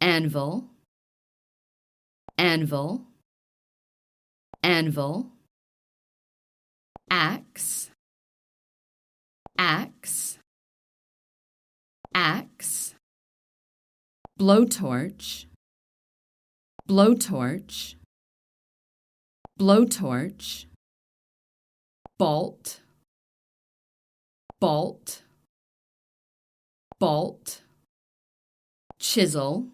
anvil, anvil, anvil, axe, axe, axe, blowtorch, blowtorch, blowtorch, bolt, bolt, bolt, chisel,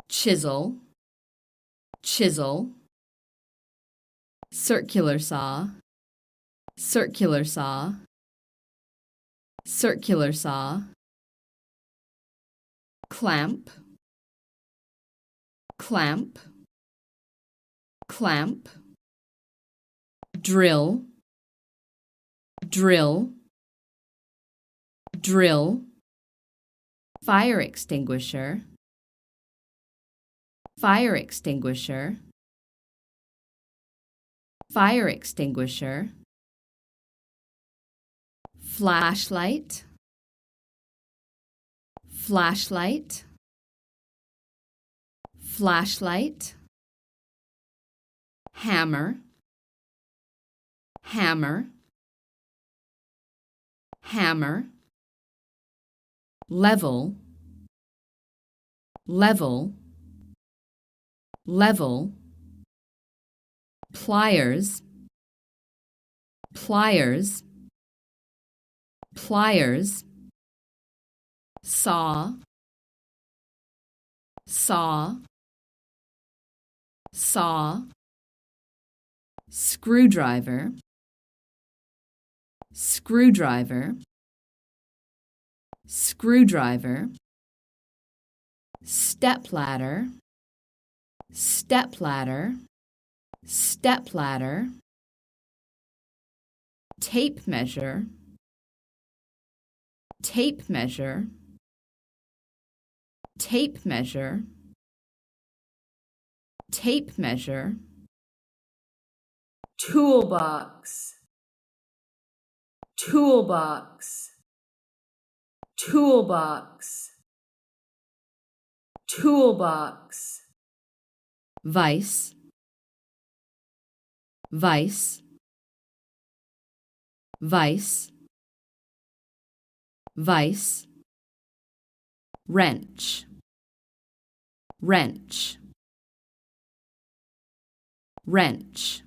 chisel, chisel, circular saw, circular saw, circular saw, clamp, clamp, clamp, drill, drill, drill, fire extinguisher, fire extinguisher, fire extinguisher, flashlight, flashlight, flashlight, hammer, hammer, hammer, level, level, level, pliers, pliers, pliers, saw, saw, saw, screwdriver, screwdriver, screwdriver, stepladder, stepladder, stepladder, tape measure, tape measure, tape measure, tape measure, toolbox, toolbox, toolbox, toolbox, vise, vise, vise, vise, wrench, wrench, wrench,